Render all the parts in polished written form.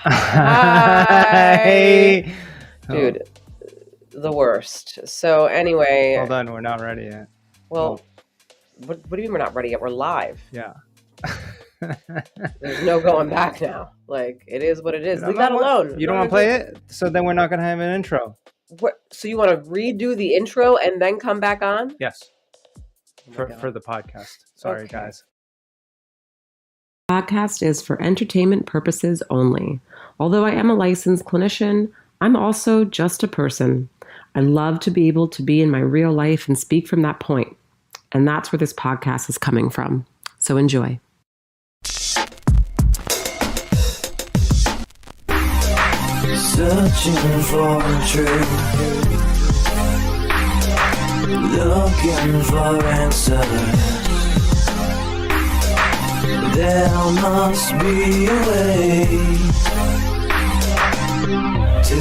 Hi. Hi. Dude, the worst. So anyway, Hold on, we're not ready yet. well, what do you mean we're not ready yet? We're live. Yeah. There's no going back now. Like, it is what it is. Leave that alone. You don't want to play it? So then we're not going to have an intro. So you want to redo the intro and then come back on? Yes. Oh my For God. the podcast. Sorry, Okay. guys. Podcast is for entertainment purposes only. Although I am a licensed clinician, I'm also just a person. I love to be able to be in my real life and speak from that point. And that's where this podcast is coming from. So enjoy. Searching for truth, looking for answers. There must be a way to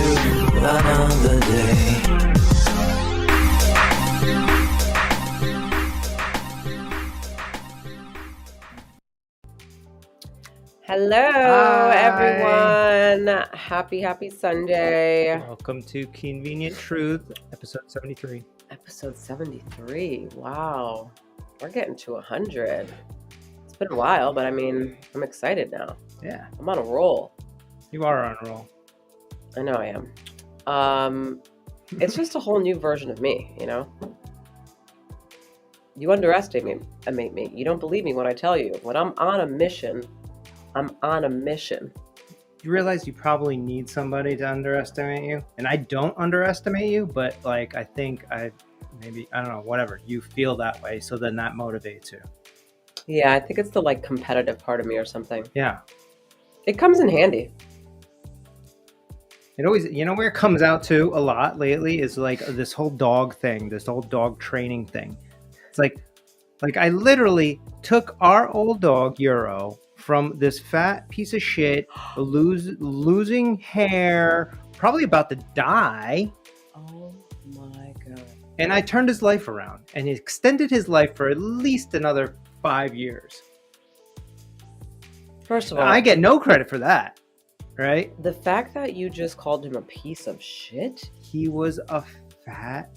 another day. Hello, Hi. everyone. Happy Sunday. Welcome to Keanvenient Truth, episode 73. Episode 73. Wow. We're getting to 100. It's been a while, but I mean, I'm excited now. Yeah. I'm on a roll. You are on a roll. I know I am. It's just a whole new version of me, you know? You underestimate me. You don't believe me when I tell you. When I'm on a mission, I'm on a mission. You realize you probably need somebody to underestimate you? And I don't underestimate you, but like I think I don't know, whatever. You feel that way, so then that motivates you. Yeah, I think it's the like competitive part of me or something. Yeah. It comes in handy. It always, you know where it comes out to a lot lately is like this whole dog thing, this whole dog training thing. It's like I literally took our old dog, Euro, from this fat piece of shit, losing hair, probably about to die. Oh my God. And I turned his life around and extended his life for at least another 5 years. First of all, I get no credit for that, right? the fact that you just called him a piece of shit. He was a fat,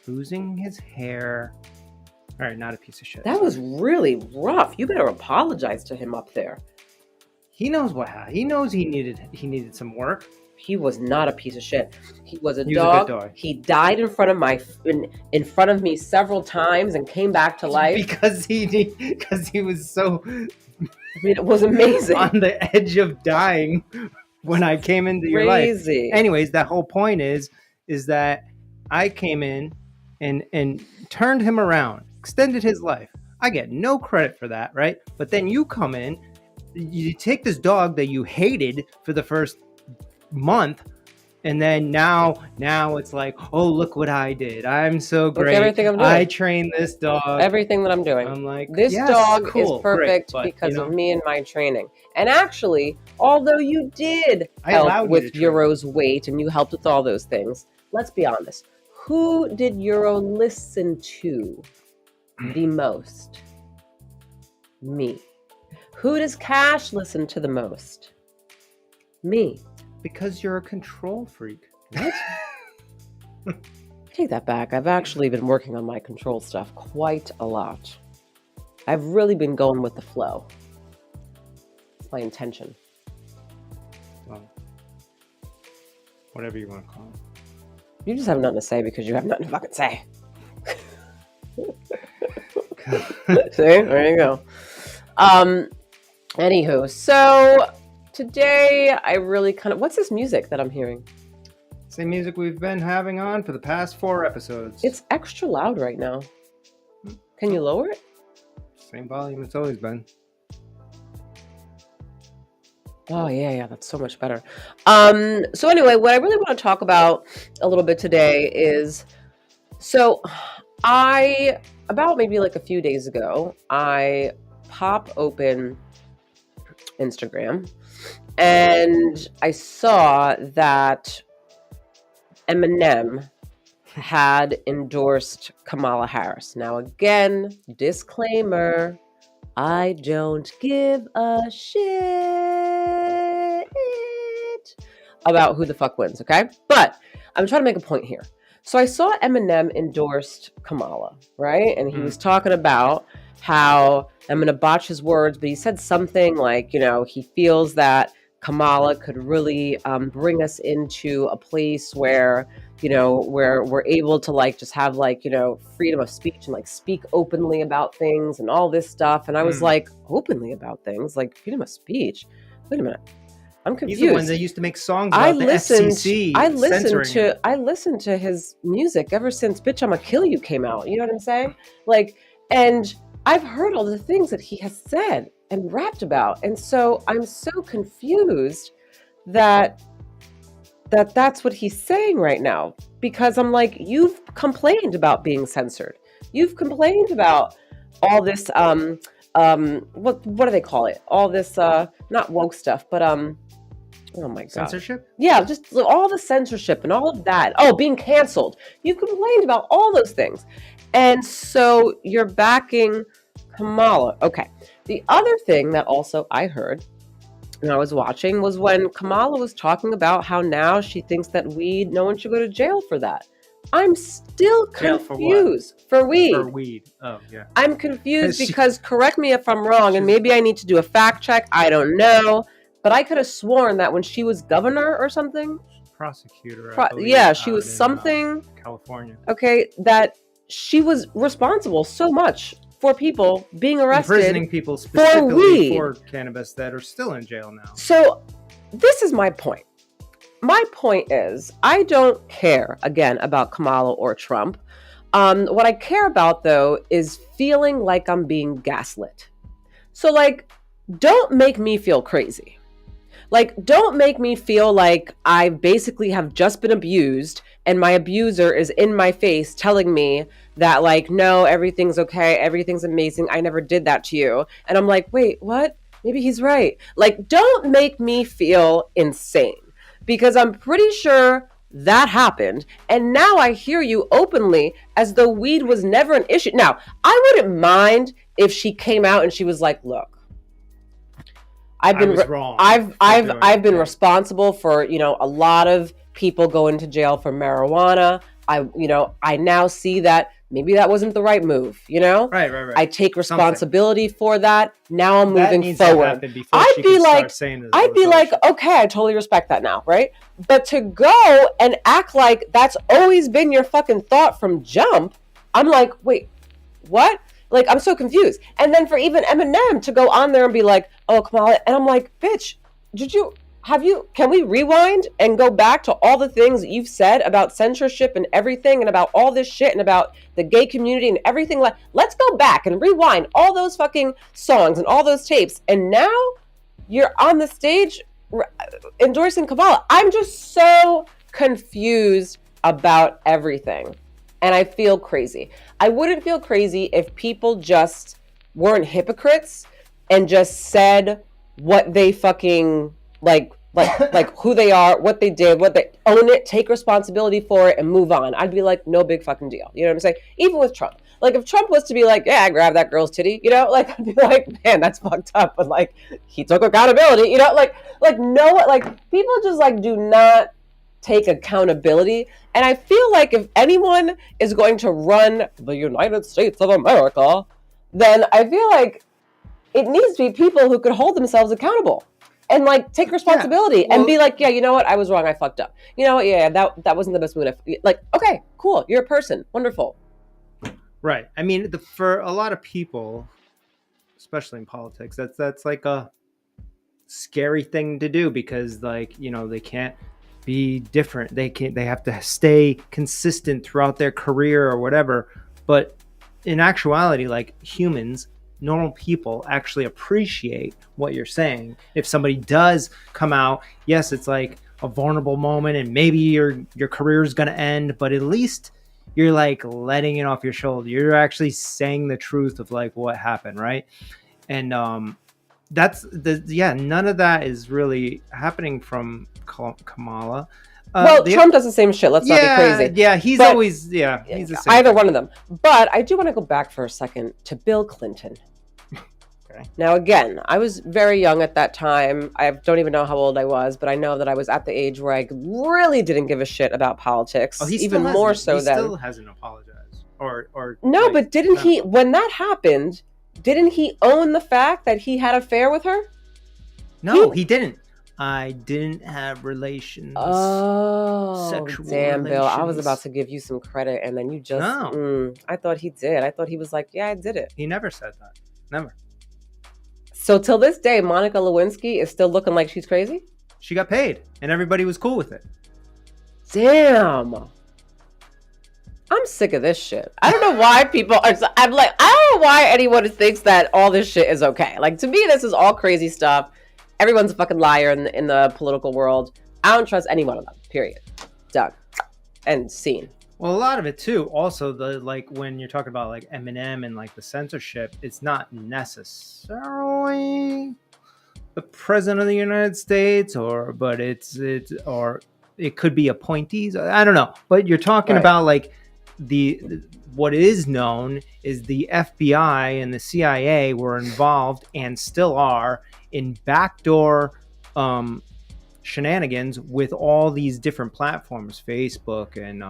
losing his hair. All right, not a piece of shit. That was really rough. You better apologize to him up there. He knows what happened. He knows he needed some work. He was not a piece of shit. He was a He was a dog. good dog. He died in front of in front of me several times and came back to life. Because he was so I mean, it was amazing. on the edge of dying when I came into your life. Crazy. Anyways, that whole point is that I came in and turned him around, extended his life. I get no credit for that, right? But then you come in, you take this dog that you hated for the first month, and then now it's like, oh, look what I did. I'm so great. everything I'm doing. I trained this dog. Everything that I'm doing. I'm like, This yes, dog cool, is perfect great, but, because you know, of me and my training. And actually, although you did I allowed help you with to train. Euro's weight and you helped with all those things, let's be honest. Who did Euro listen to the most? Me. Who does Cash listen to the most? Me. because you're a control freak. What? Take that back. I've actually been working on my control stuff quite a lot. I've really been going with the flow. It's my intention. Well, whatever you want to call it. You just have nothing to say because you have nothing to fucking say. See? There you go. Anywho, so today I really what's this music that I'm hearing? Same music we've been having on for the past 4 episodes. It's extra loud right now. Can you lower it? Same volume it's always been. Oh, yeah, that's so much better. So anyway, what I really want to talk about a little bit today is, so about maybe like a few days ago, I pop open Instagram and I saw that Eminem had endorsed Kamala Harris. Now again, disclaimer, I don't give a shit. about who the fuck wins, okay? But I'm trying to make a point here. So I saw Eminem endorsed Kamala, right? And he was talking about how, I'm going to botch his words, but he said something like, he feels that Kamala could really bring us into a place where, where we're able to like just have like, freedom of speech and like speak openly about things and all this stuff. And I was like, openly about things, like freedom of speech? Wait a minute. I'm confused. He's the one that used to make songs about the FCC I listened to his music ever since Bitch I'ma Kill You came out. You know what I'm saying? Like, and I've heard all the things that he has said and rapped about. And so I'm so confused that that's what he's saying right now. Because I'm like, you've complained about being censored. You've complained about all this what do they call it? All this not woke stuff, but oh my God. Censorship? Yeah, just all the censorship and all of that. Oh, being canceled. You've complained about all those things. And so you're backing Kamala. Okay. The other thing that also I heard when I was watching was when Kamala was talking about how now she thinks that no one should go to jail for that. I'm still confused. For weed. For weed. Oh, yeah. I'm confused because, correct me if I'm wrong, and maybe I need to do a fact check. I don't know. But I could have sworn that when she was governor or something, prosecutor, she was something, California. Okay, that she was responsible so much for people being arrested, imprisoning people specifically for cannabis that are still in jail now. So this is my point. My point is, I don't care again about Kamala or Trump. What I care about though is feeling like I'm being gaslit. So like, don't make me feel crazy. Like, don't make me feel like I basically have just been abused and my abuser is in my face telling me that like, no, everything's okay. Everything's amazing. I never did that to you. And I'm like, wait, what? Maybe he's right. Like, don't make me feel insane because I'm pretty sure that happened. And now I hear you openly as though weed was never an issue. Now, I wouldn't mind if she came out and she was like, look, I've been responsible for, a lot of people going to jail for marijuana. I now see that maybe that wasn't the right move, Right. I take responsibility for that. Now I'm moving forward. I'd be like, okay, I totally respect that now, right? But to go and act like that's always been your fucking thought from jump, I'm like, wait, what? Like, I'm so confused. And then for even Eminem to go on there and be like, oh, Kamala. And I'm like, bitch, can we rewind and go back to all the things that you've said about censorship and everything and about all this shit and about the gay community and everything? Let's go back and rewind all those fucking songs and all those tapes. And now you're on the stage endorsing Kamala. I'm just so confused about everything. And I feel crazy. I wouldn't feel crazy if people just weren't hypocrites and just said what they fucking like who they are, what they did, what they own it, take responsibility for it and move on. I'd be like, no big fucking deal. You know what I'm saying? Even with Trump. Like if Trump was to be like, yeah, I grabbed that girl's titty, I'd be like, man, that's fucked up. But like he took accountability, people just like do not take accountability. And I feel like if anyone is going to run the United States of America, then I feel like it needs to be people who could hold themselves accountable and like take responsibility and be like, yeah, you know what? I was wrong. I fucked up. You know what? Yeah, that wasn't the best move. Like, okay, cool. You're a person. Wonderful. Right. I mean, for a lot of people, especially in politics, that's like a scary thing to do because like, they can't be different. They have to stay consistent throughout their career or whatever. But in actuality, like humans, normal people actually appreciate what you're saying. If somebody does come out, yes, it's like a vulnerable moment and maybe your career is going to end, but at least you're like letting it off your shoulder. You're actually saying the truth of like what happened, right? And that's none of that is really happening from Kamala. Trump does the same shit. Let's not be crazy. Yeah, he's always he's the same either one of them. But I do want to go back for a second to Bill Clinton. Okay. Okay. Now, again, I was very young at that time. I don't even know how old I was, but I know that I was at the age where I really didn't give a shit about politics, Oh, he even still more hasn't. so He than. still hasn't apologized, or No, like, but didn't he, no. when that happened, didn't he own the fact that he had an affair with her? No, he didn't. I didn't have relations. Oh, Sexual damn, Bill. I was relations. about to give you some credit, and then you just. No. I thought he did. I thought he was like, yeah, I did it. He never said that. Never. So till this day, Monica Lewinsky is still looking like she's crazy? She got paid, and everybody was cool with it. Damn. I'm sick of this shit. I don't know why people are. I'm like, I don't know why anyone thinks that all this shit is okay. Like, to me, this is all crazy stuff. Everyone's a fucking liar in the political world. I don't trust any one of them. Period. Done. And scene. Well, a lot of it too. Also, the like when you're talking about like Eminem and like the censorship, it's not necessarily the president of the United States, but or it could be appointees. I don't know. But you're talking Right. about like what is known is the FBI and the CIA were involved and still are in backdoor shenanigans with all these different platforms, Facebook and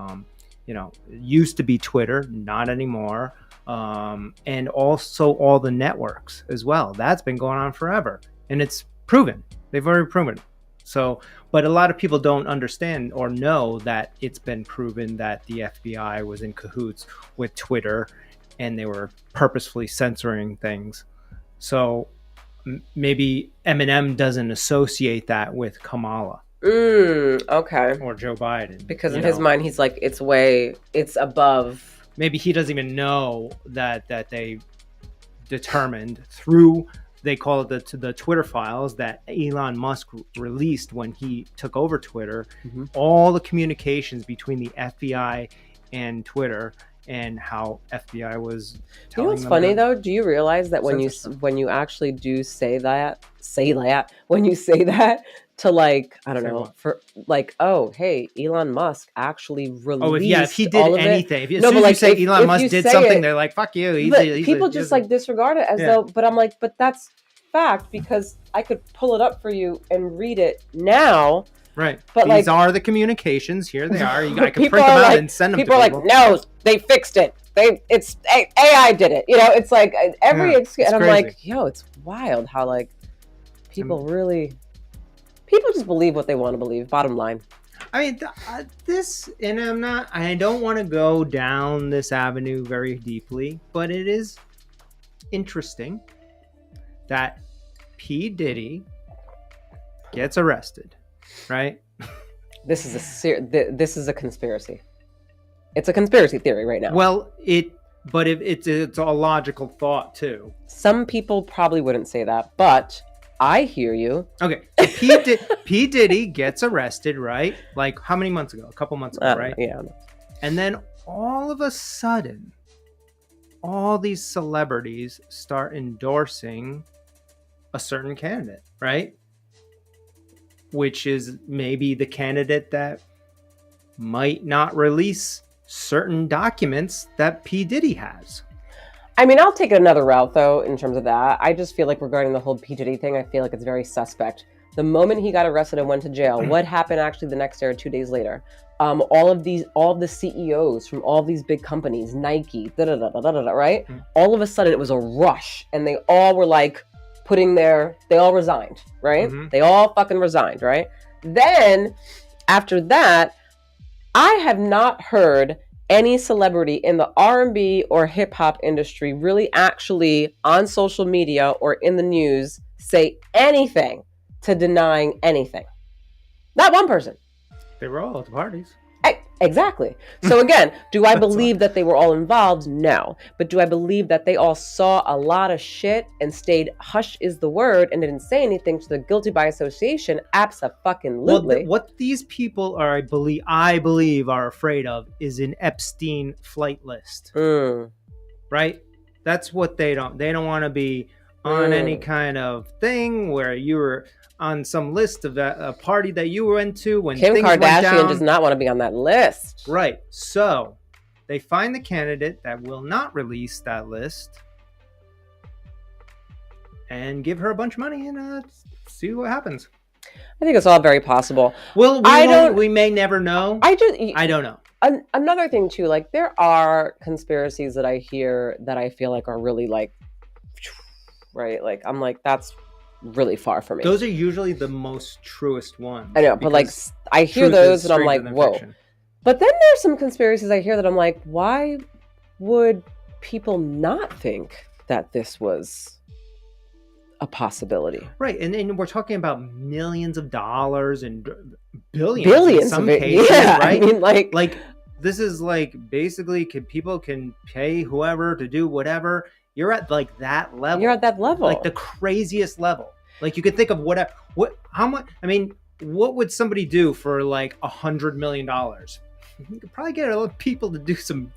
it used to be Twitter, not anymore, and also all the networks as well. That's been going on forever, and it's proven. They've already proven it. So, but a lot of people don't understand or know that it's been proven that the FBI was in cahoots with Twitter, and they were purposefully censoring things. So maybe Eminem doesn't associate that with Kamala. Okay. Or Joe Biden. Because in his mind, he's like, it's above. Maybe he doesn't even know that they determined through, they call it the Twitter files that Elon Musk released when he took over Twitter, all the communications between the FBI and Twitter, and how FBI was telling You know what's them funny though? Do you realize that when you actually do say that to like, I don't Say know, what? for like, oh, hey, Elon Musk actually released if he did all of anything, it. as soon as you say Elon if Musk you did say something, it, they're like, fuck you. People just like disregard it as though, but I'm like, but that's fact, because I could pull it up for you and read it now. Right. But these like, are the communications. Here they are. I can people print them are out like, and send them to people. people. People are like, no, they fixed it. It's AI did it. You know, it's like every excuse, and I'm crazy. like, yo, it's wild how like people just believe what they want to believe. Bottom line. I mean, I don't want to go down this avenue very deeply, but it is interesting that P. Diddy gets arrested, right? This is a conspiracy. It's a conspiracy theory right now. Well, it's a logical thought too. Some people probably wouldn't say that, but I hear you. Okay, P. Diddy gets arrested, right? Like how many months ago? A couple months ago, right? Yeah. And then all of a sudden, all these celebrities start endorsing a certain candidate, right? Which is maybe the candidate that might not release certain documents that P. Diddy has. I mean, I'll take another route, though, in terms of that. I just feel like regarding the whole P. Diddy thing, I feel like it's very suspect. The moment he got arrested and went to jail, what happened actually the next day or 2 days later? All of the CEOs from all these big companies, Nike, right? All of a sudden, it was a rush, and they all were like they all resigned, right? They all fucking resigned, right? Then, after that, I have not heard any celebrity in the R&B or hip hop industry really actually on social media or in the news say anything to denying anything. Not one person. They were all at the parties. Exactly. So again, do I believe that they were all involved? No. But do I believe that they all saw a lot of shit and stayed, hush is the word, and didn't say anything to the guilty by association? Abso-fucking-lutely. Well, what these people are, I believe, are afraid of is an Epstein flight list. Right? That's what they don't want to be on any kind of thing where you were on some list of a party that you went to when Kim things went down. Kardashian does not want to be on that list. Right. So they find the candidate that will not release that list. and give her a bunch of money and see what happens. I think it's all very possible. Well, don't- we may never know. I don't know. Another thing too, like there are conspiracies that I hear that I feel like are really like, right? Like I'm like, that's really far from me. Those are usually the most truest ones. I know, but like I hear those and I'm like, whoa. Fiction. But then there's some conspiracies I hear that I'm like, why would people not think that this was a possibility? Right, and we're talking about millions of dollars and billions in some cases, yeah, right? I mean, like this is like basically people can pay whoever to do whatever. You're at like that level. You're at that level, like the craziest level. Like you could think of how much. I mean, what would somebody do for like $100 million? You could probably get a lot of people to do some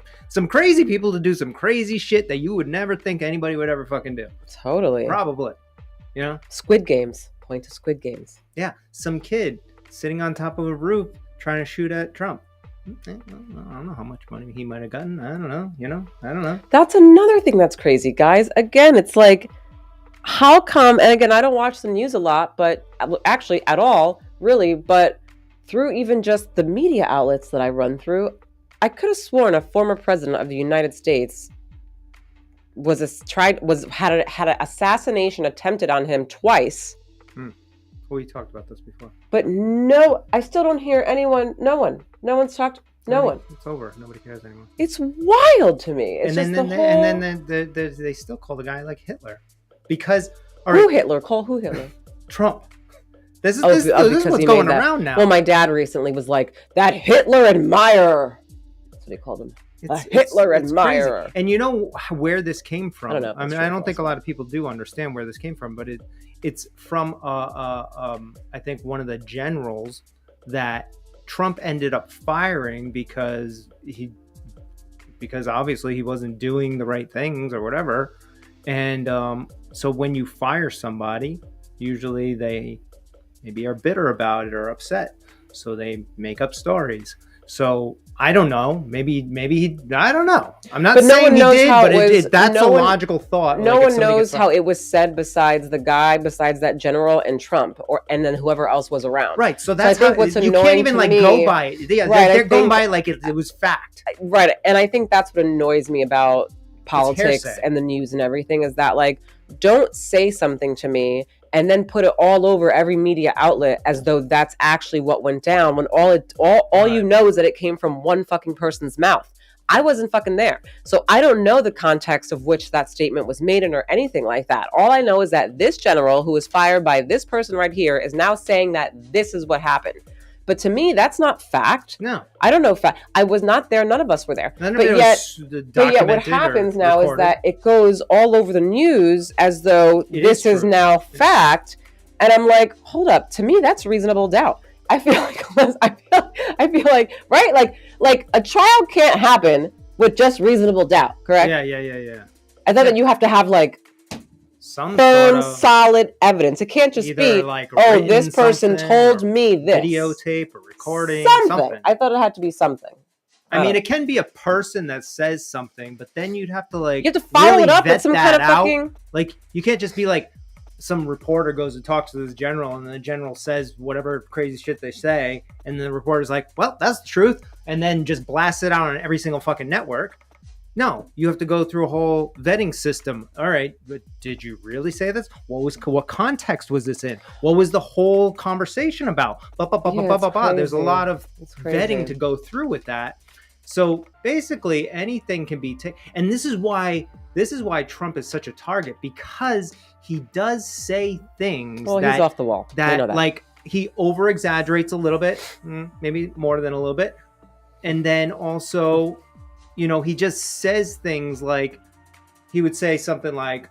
crazy people to do some crazy shit that you would never think anybody would ever fucking do. Totally, probably. You know, Squid Games. Point to Squid Games. Yeah, some kid sitting on top of a roof trying to shoot at Trump. I don't know how much money he might have gotten. I don't know. I don't know. That's another thing that's crazy, guys. Again, it's like, how come? And again, I don't watch the news a lot, but actually at all, really. But through even just the media outlets that I run through, I could have sworn a former president of the United States had an assassination attempted on him twice. We talked about this before. But no, I still don't hear anyone. No one's talked. No one. It's over. Nobody cares anymore. It's wild to me. It's and just then they still call the guy like Hitler because who Hitler? Call who Hitler? Trump. This is what's going around now. Well, my dad recently was like, that Hitler admirer. That's what he called him. Hitler admirer. Crazy. And you know where this came from? I don't know. I mean, I don't think a lot of people do understand where this came from, but it's from I think one of the generals that Trump ended up firing because obviously he wasn't doing the right things or whatever. And so when you fire somebody, usually they maybe are bitter about it or upset, so they make up stories. So I don't know. Maybe I don't know. I'm not saying he did, but that's a logical thought. No one knows how it was said besides that general and Trump, and then whoever else was around. Right. So that's how you can't even go by it. Yeah, right, they're going by it like it was fact. Right. And I think that's what annoys me about politics and the news and everything is that, like, don't say something to me and then put it all over every media outlet as though that's actually what went down, when all you know is that it came from one fucking person's mouth. I wasn't fucking there. So I don't know the context of which that statement was made in or anything like that. All I know is that this general who was fired by this person right here is now saying that this is what happened. But to me, that's not fact. No. I don't know fact. I was not there. None of us were there. But yet what happens now is that it goes all over the news as though this is now fact. And I'm like, hold up. To me, that's reasonable doubt. I feel like, right? Like a trial can't happen with just reasonable doubt, correct? Yeah. I thought that you have to have like some firm, solid evidence. It can't just be, like, oh, this person told me this. Videotape or recording, something. I thought it had to be something. I mean, it can be a person that says something, but then you'd have to you have to follow really it up vet with some that kind of out. fucking. Like, you can't just be like, some reporter goes and talks to this general, and the general says whatever crazy shit they say, and the reporter's like, well, that's the truth, and then just blast it out on every single fucking network. No, you have to go through a whole vetting system. All right, but did you really say this? What context was this in? What was the whole conversation about? There's a lot of vetting to go through with that. So basically, anything can be taken, and this is why Trump is such a target, because he does say things that he's off the wall. That like he over exaggerates a little bit, maybe more than a little bit, and then also, you know, he just says things like, he would say something like,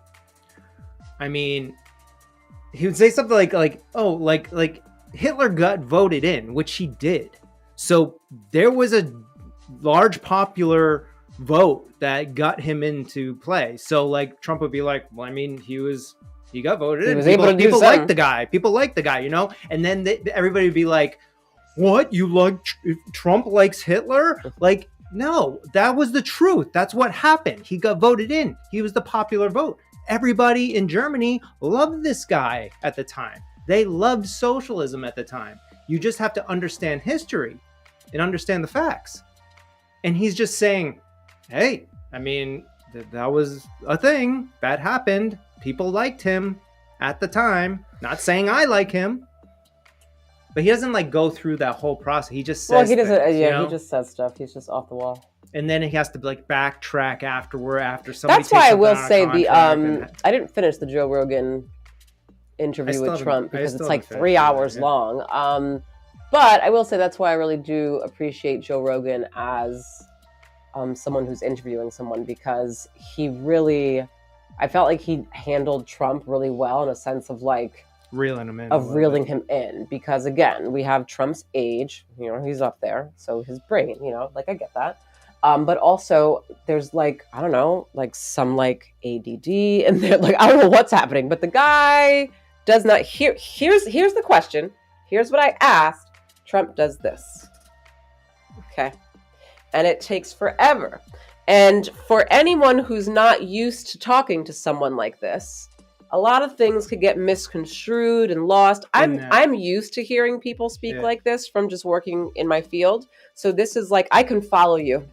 oh, like Hitler got voted in, which he did. So there was a large popular vote that got him into play. So like Trump would be like, well, I mean, he got voted in. People like the guy. People like the guy, you know? And then everybody would be like, what? You like Trump likes Hitler? Like, no, that was the truth. That's what happened. He got voted in. He was the popular vote. everybody in Germany loved this guy at the time. They loved socialism at the time. You just have to understand history and understand the facts. And he's just saying, hey, I mean, that was a thing that happened. People liked him at the time. Not saying I like him. But he doesn't like go through that whole process. He just says Well, he doesn't. things, Yeah, he just says stuff. He's just off the wall. and then he has to like backtrack after somebody. That's why I will say and I didn't finish the Joe Rogan interview with Trump because it's like 3 hours long. But I will say that's why I really do appreciate Joe Rogan as someone who's interviewing someone, because he really, I felt like he handled Trump really well in a sense of like reeling him in, because again, we have Trump's age, he's up there, so his brain, like I get that. But also there's like, I don't know, like some like ADD and they're like, I don't know what's happening, but the guy does not here's the question. Here's what I asked. Trump does this. Okay. And it takes forever. And for anyone who's not used to talking to someone like this, a lot of things could get misconstrued and lost. I'm used to hearing people speak like this from just working in my field. So this is like, I can follow you.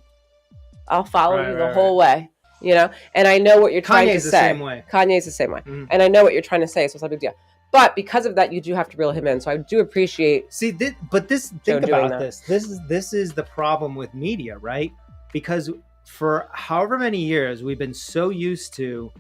I'll follow you the whole way, and I know what you're trying to say. Kanye's the same way. Mm-hmm. And I know what you're trying to say. So it's not a big deal. But because of that, you do have to reel him in. So I do appreciate. Think about this. This is the problem with media, right? Because for however many years, we've been so used to,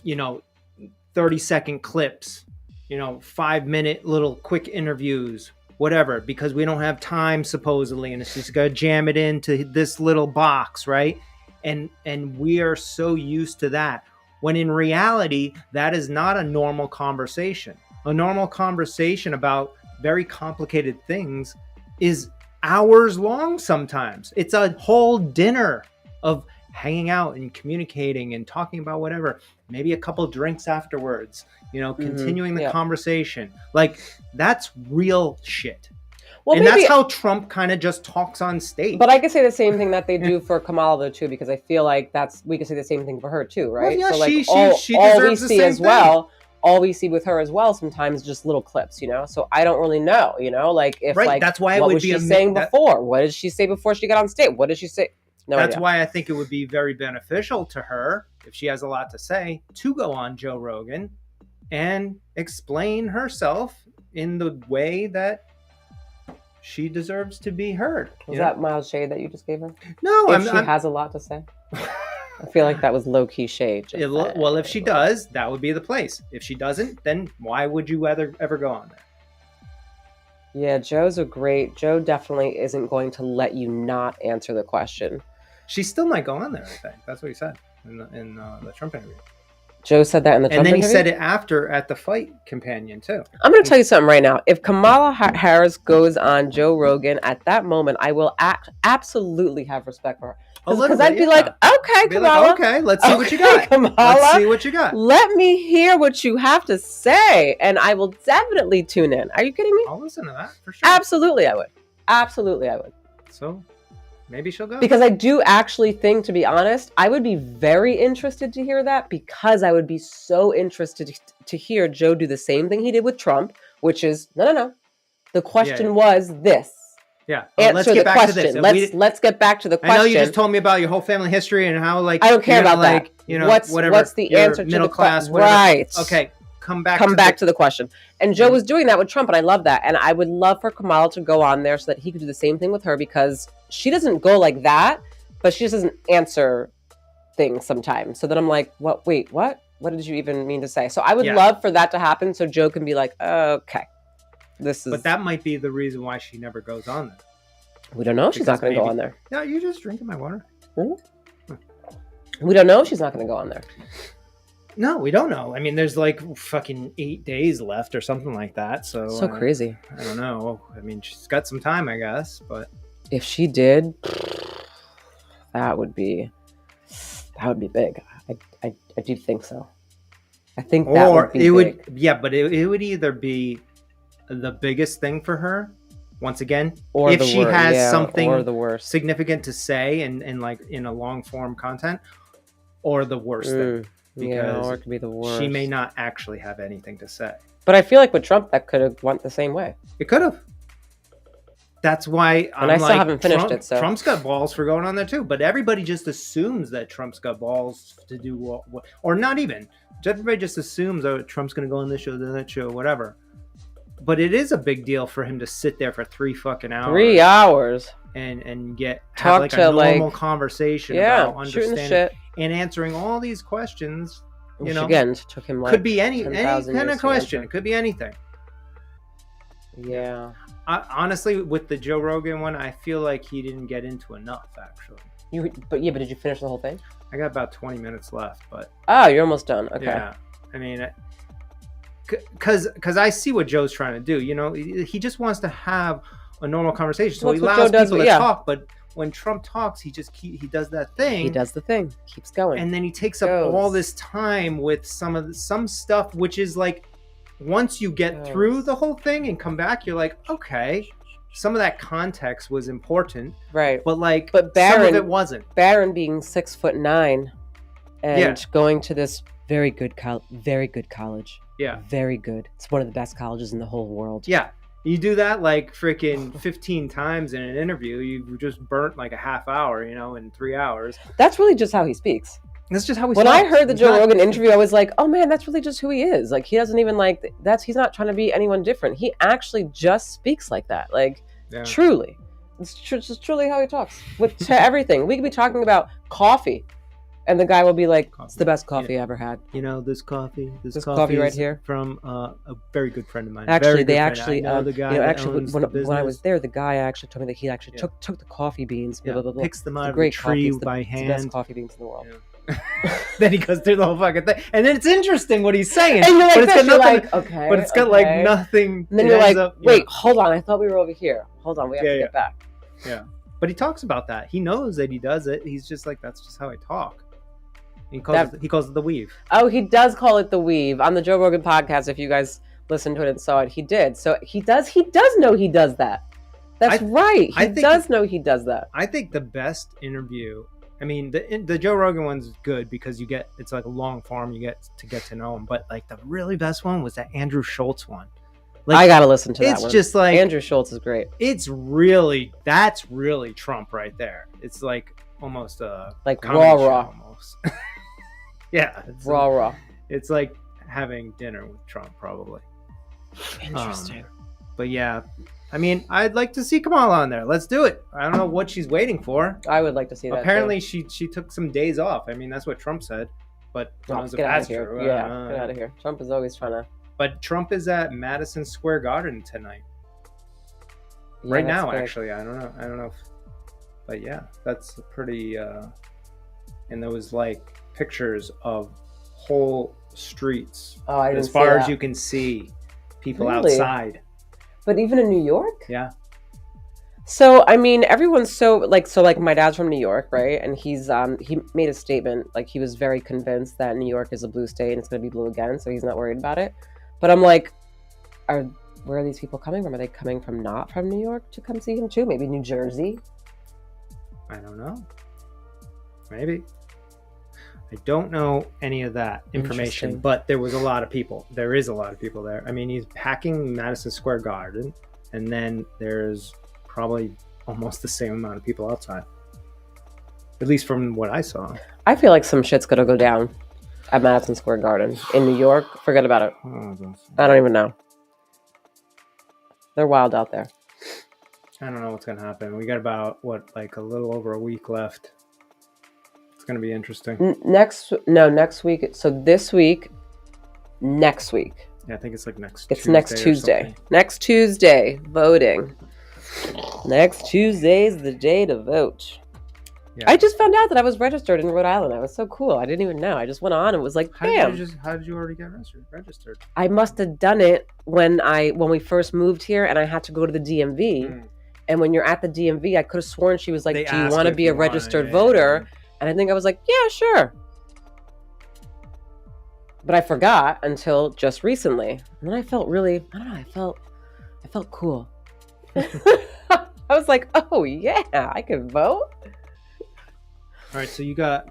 30-second clips, 5-minute little quick interviews, whatever, because we don't have time supposedly, and it's just got to jam it into this little box, right? And we are so used to that, when in reality that is not a normal conversation. A normal conversation about very complicated things is hours long sometimes. It's a whole dinner of hanging out and communicating and talking about whatever, maybe a couple drinks afterwards, continuing the conversation. Like, that's real shit. Well, and that's how Trump kind of just talks on stage. But I could say the same thing that they do for Kamala, though, too, because I feel like we could say the same thing for her, too, right? Well, yeah, so, like, she all we see as well, all we see with her as well, sometimes just little clips, So I don't really know, like, if, like, that's why what was she saying before? What did she say before she got on stage? What did she say? No That's idea. why I think it would be very beneficial to her, if she has a lot to say, to go on Joe Rogan and explain herself in the way that she deserves to be heard. Was that mild shade that you just gave her? No, if she has a lot to say. I feel like that was low-key shade. Well, if she does, that would be the place. If she doesn't, then why would you ever go on there? Yeah, Joe definitely isn't going to let you not answer the question. She still might go on there, I think. That's what he said in the Trump interview. Joe said that in the Trump interview? And then he said it after at the Fight Companion, too. I'm going to tell you something right now. If Kamala Harris goes on Joe Rogan at that moment, I will absolutely have respect for her. Because I'd be like, okay, Kamala. Like, okay, let's see what you got. Kamala, let's see what you got. Let me hear what you have to say, and I will definitely tune in. Are you kidding me? I'll listen to that, for sure. Absolutely, I would. So, maybe she'll go. Because I do actually think, to be honest, I would be very interested to hear that, because I would be so interested to hear Joe do the same thing he did with Trump, which is, no. The question was this. Yeah. Answer the question. Let's get back to the question. I know you just told me about your whole family history and how, like, I don't care about that. What's the answer to middle the class? Right. Okay. Come back to the question. And Joe was doing that with Trump, and I love that. And I would love for Kamala to go on there so that he could do the same thing with her, because she doesn't go like that, but she just doesn't answer things sometimes. So then I'm like, what? Wait, what? What did you even mean to say? So I would love for that to happen, so Joe can be like, okay. But that might be the reason why she never goes on there. We don't know if she's not going to go on there. No, you're just drinking my water. Mm-hmm. We don't know if she's not going to go on there. No, we don't know. I mean, there's like fucking 8 days left or something like that. So crazy. I don't know. I mean, she's got some time, I guess. But if she did, that would be big. I do think so. I think that would be big. Yeah, but it would either be the biggest thing for her, once again, or if she has something or the worst significant to say and like in a long form content, or the worst thing. Yeah, because or it could be the worst. she may not actually have anything to say. But I feel like with Trump, that could have went the same way. It could have. That's why And I still haven't finished it, so. Trump's got balls for going on there too. But everybody just assumes that Trump's got balls to do what, or not even. Everybody just assumes, oh, Trump's going to go on this show, that show, whatever. But it is a big deal for him to sit there for 3 fucking hours. 3 hours. And Talk have like to, a normal conversation about understanding shit. and answering all these questions. You Which know, again, took him like could be any 10,000 kind years of to question. answer. It could be anything. Yeah. Honestly, with the Joe Rogan one, I feel like he didn't get into enough. Actually, But did you finish the whole thing? I got about 20 minutes left, but Oh, you're almost done. Okay. yeah, I mean, because I see what Joe's trying to do. You know, he just wants to have a normal conversation, so Well, he that's allows what Joe does, people to yeah. talk. But when Trump talks, he does that thing. He does the thing. Keeps going. And then he takes up all this time with some stuff, which is like, once you get through the whole thing and come back, you're like, okay, some of that context was important, right? But Barron, some of it wasn't. Barron being 6'9" and going to this very good college. Yeah, very good. It's one of the best colleges in the whole world. Yeah. You do that like freaking 15 times in an interview, you just burnt like a half hour, in 3 hours. That's really just how he speaks. That's just how he When talks. I heard the Joe Rogan interview, I was like, oh man, that's really just who he is. Like, he doesn't even he's not trying to be anyone different. He actually just speaks like that. Like, truly. It's just truly how he talks to everything. We could be talking about coffee. And the guy will be like, it's the best coffee I ever had. This coffee right here from a very good friend of mine. Actually, when I was there, the guy actually told me that he actually took the coffee beans, blah, blah, blah. Picks them out of the tree by hand. It's the best coffee beans in the world. Then he goes through the whole fucking thing. And then it's interesting what he's saying. And you're like, but it's got nothing, okay. But it's got like nothing. And then you're like, wait, hold on. I thought we were over here. Hold on. We have to get back. Yeah. But he talks about that. He knows that he does it. He's just like, that's just how I talk. He calls it the weave. Oh, he does call it the weave on the Joe Rogan podcast. If you guys listened to it and saw it, he did. So he does know he does that. That's right. He does know he does that. I think the best interview. I mean, the Joe Rogan one's good because it's like a long form. You get to know him. But like the really best one was that Andrew Schultz one. Like, I gotta listen to that one. It's just like Andrew Schultz is great. That's really Trump right there. It's like almost like raw almost. Yeah, it's raw. It's like having dinner with Trump, probably. Interesting. But yeah, I mean, I'd like to see Kamala on there. Let's do it. I don't know what she's waiting for. I would like to see that. Apparently, she took some days off. I mean, that's what Trump said. But get out of here. Get out of here. Trump is always trying to. But Trump is at Madison Square Garden tonight. Yeah, right now, big. actually, I don't know. But yeah, that's pretty. And there was like pictures of whole streets as far as you can see, people outside. But even in New York? Yeah. So I mean, everyone's so like my dad's from New York, right? And he's he made a statement like he was very convinced that New York is a blue state and it's going to be blue again, so he's not worried about it. But I'm like, where are these people coming from? Are they coming from not from New York to come see him too? Maybe New Jersey? I don't know. Maybe. I don't know any of that information, but there was a lot of people. There is a lot of people there. I mean, he's packing Madison Square Garden, and then there's probably almost the same amount of people outside. At least from what I saw. I feel like some shit's gonna go down at Madison Square Garden in New York. Forget about it. I don't even know. They're wild out there. I don't know what's gonna happen. We got about a little over a week left. It's gonna be interesting. Next week. So this week, next week. Yeah, I think it's like next. It's next Tuesday. Next Tuesday, voting. Next Tuesday is the day to vote. Yeah. I just found out that I was registered in Rhode Island. I was so cool. I didn't even know. I just went on and was like, damn. How did you already get registered? I must have done it when we first moved here and I had to go to the DMV. Mm. And when you're at the DMV, I could have sworn she was like, do you want to be a registered voter? And I think I was like, yeah, sure. But I forgot until just recently. And then I felt really, I don't know, I felt cool. I was like, oh yeah, I can vote. All right, so you got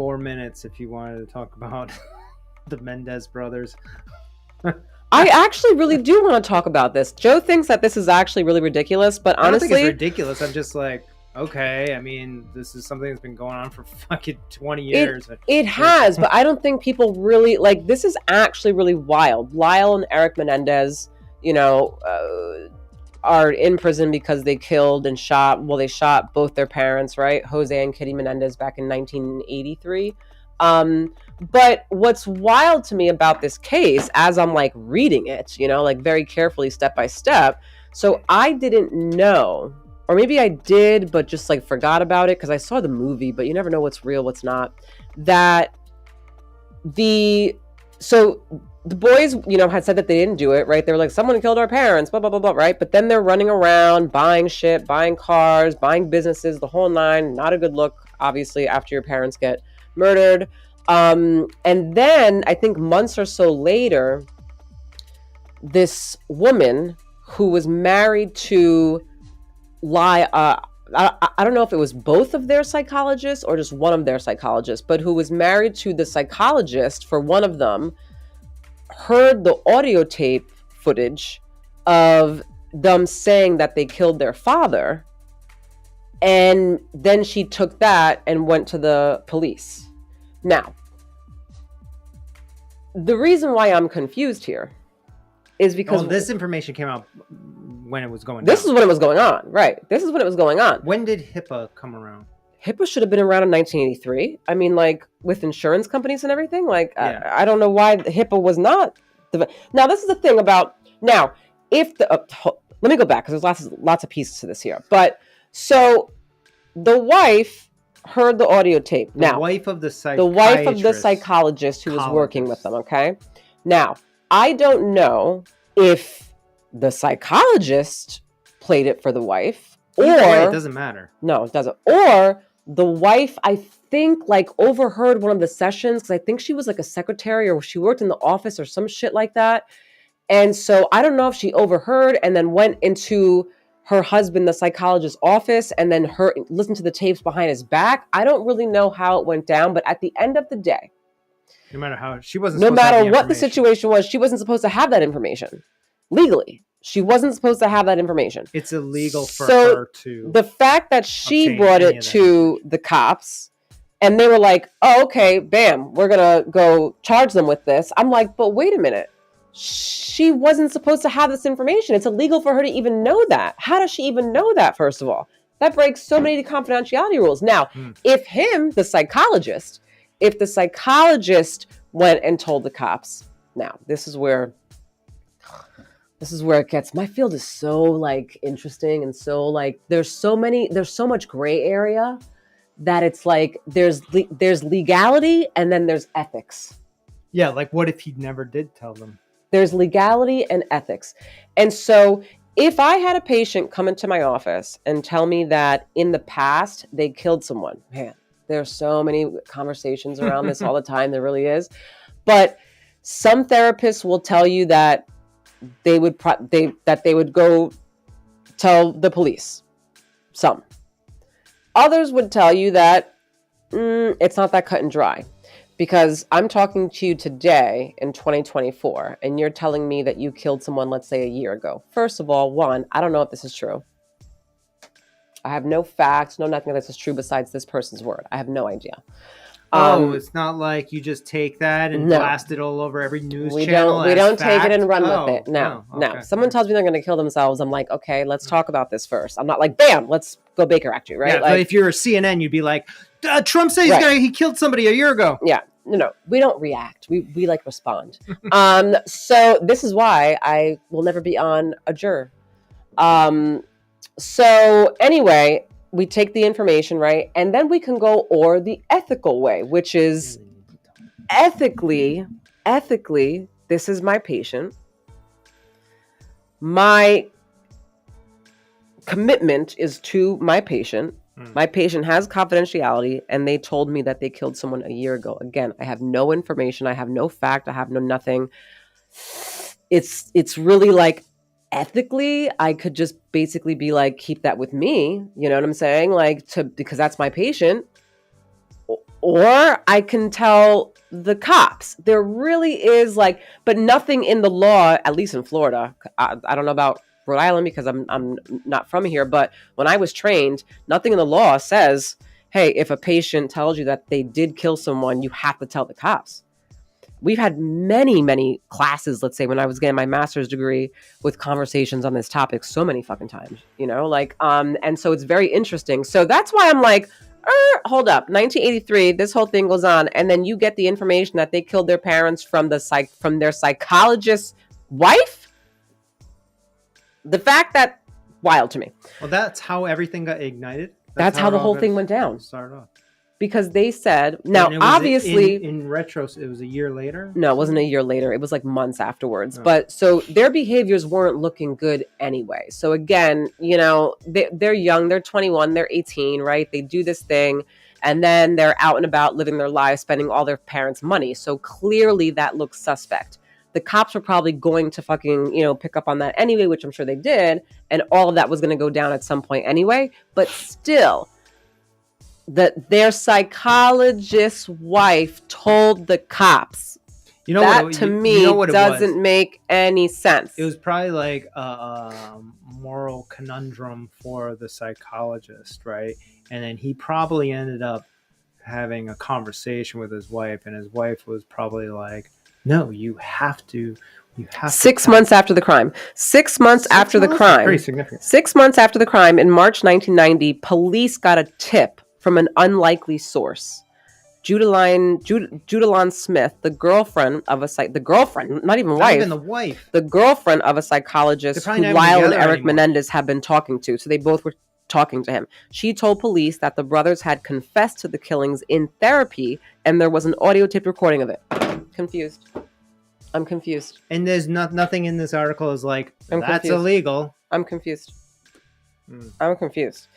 4 minutes if you wanted to talk about the Mendez brothers. I actually really do want to talk about this. Joe thinks that this is actually really ridiculous, but I don't honestly, think it's ridiculous. I'm just like, okay, I mean, this is something that's been going on for fucking 20 years. It has, but I don't think people really, like, this is actually really wild. Lyle and Eric Menendez, are in prison because they killed and shot, they shot both their parents, right? Jose and Kitty Menendez back in 1983. But what's wild to me about this case, as I'm like reading it, like very carefully, step by step. So I didn't know, or maybe I did, but just like forgot about it because I saw the movie, but you never know what's real, what's not. That the boys, had said that they didn't do it, right? They were like, someone killed our parents, blah, blah, blah, blah, right? But then they're running around buying shit, buying cars, buying businesses, the whole nine. Not a good look, obviously, after your parents get murdered. And then I think months or so later, this woman who was married to I don't know if it was both of their psychologists or just one of their psychologists, but who was married to the psychologist for one of them, heard the audio tape footage of them saying that they killed their father. And then she took that and went to the police. Now, the reason why I'm confused here is because this information came out when it was going This down. is when it was going on, right? This is when it was going on. When did HIPAA come around? HIPAA should have been around in 1983. I mean, like with insurance companies and everything. Like, Yeah. I don't know why HIPAA was not. Now, this is the thing about now. If the let me go back because there's lots of pieces to this here. But so the wife heard the audio tape. The wife of the psychologist who was working with them. Okay. Now, I don't know if the psychologist played it for the wife or it doesn't matter. No, it doesn't. Or the wife, I think, like overheard one of the sessions because I think she was like a secretary or she worked in the office or some shit like that. And so I don't know if she overheard and then went into her husband, the psychologist's office, and then listened to the tapes behind his back. I don't really know how it went down, but at the end of the day, no matter how she wasn't. No matter what the situation was, she wasn't supposed to have that information legally. She wasn't supposed to have that information. It's illegal for her to. The fact that she brought it to the cops and they were like, oh, okay, bam, we're going to go charge them with this. I'm like, but wait a minute. She wasn't supposed to have this information. It's illegal for her to even know that. How does she even know that, first of all? That breaks so many confidentiality rules. Now, if the psychologist went and told the cops, now, this is where it gets, my field is so like interesting and so like, there's so much gray area that it's like, there's legality and then there's ethics. Yeah. Like what if he never did tell them? There's legality and ethics. And so if I had a patient come into my office and tell me that in the past they killed someone, man, there's so many conversations around this all the time. There really is. But some therapists will tell you that they would go tell the police. Some. Others would tell you that it's not that cut and dry. Because I'm talking to you today in 2024, and you're telling me that you killed someone, let's say, a year ago. First of all, one, I don't know if this is true. I have no facts, nothing that this is true besides this person's word. I have no idea. It's not like you just take that and blast it all over every news channel. We don't take it and run with it. No. Okay. Someone tells me they're going to kill themselves. I'm like, okay, let's talk about this first. I'm not like, bam, let's go Baker Act you, right? Yeah, like, but if you're a CNN, you'd be like, Trump says he killed somebody a year ago. Yeah. No, we don't react. We like respond. So this is why I will never be on a juror. So anyway, we take the information, right? And then we can go or the ethical way, which is ethically, this is my patient. My commitment is to my patient. My patient has confidentiality, and they told me that they killed someone a year ago. Again, I have no information. I have no fact. I have no nothing. It's really like ethically, I could just basically be like, keep that with me. You know what I'm saying? Like because that's my patient. or I can tell the cops. There really is like, but nothing in the law, at least in Florida. I don't know about Rhode Island because I'm not from here, but when I was trained, nothing in the law says, hey, if a patient tells you that they did kill someone, you have to tell the cops. We've had many classes, let's say when I was getting my master's degree, with conversations on this topic so many fucking times, and so it's very interesting. So that's why I'm like, hold up, 1983, this whole thing goes on, and then you get the information that they killed their parents from their psychologist's wife. The fact that, wild to me. Well, that's how everything got ignited. That's how the whole thing went down. Started off. Because they said, now obviously in retro, it was a year later. No, it wasn't a year later. It was like months afterwards. Oh. But so their behaviors weren't looking good anyway. So again, they're young. They're 21. They're 18, right? They do this thing, and then they're out and about living their lives, spending all their parents' money. So clearly that looks suspect. The cops were probably going to fucking, pick up on that anyway, which I'm sure they did. And all of that was going to go down at some point anyway. But still, that their psychologist's wife told the cops. To me doesn't make any sense. It was probably like a moral conundrum for the psychologist, right? And then he probably ended up having a conversation with his wife, and his wife was probably like, no, you have to 6 months after the crime. 6 months after the crime. Pretty significant. 6 months after the crime, in March 1990, police got a tip from an unlikely source. Judeline Smith, the girlfriend, not even wife. Not even the wife. The girlfriend of a psychologist who Lyle and Eric Menendez have been talking to. So they both were talking to him. She told police that the brothers had confessed to the killings in therapy, and there was an audio tape recording of it. I'm confused. And there's nothing in this article is like, that's illegal. I'm confused. I'm confused.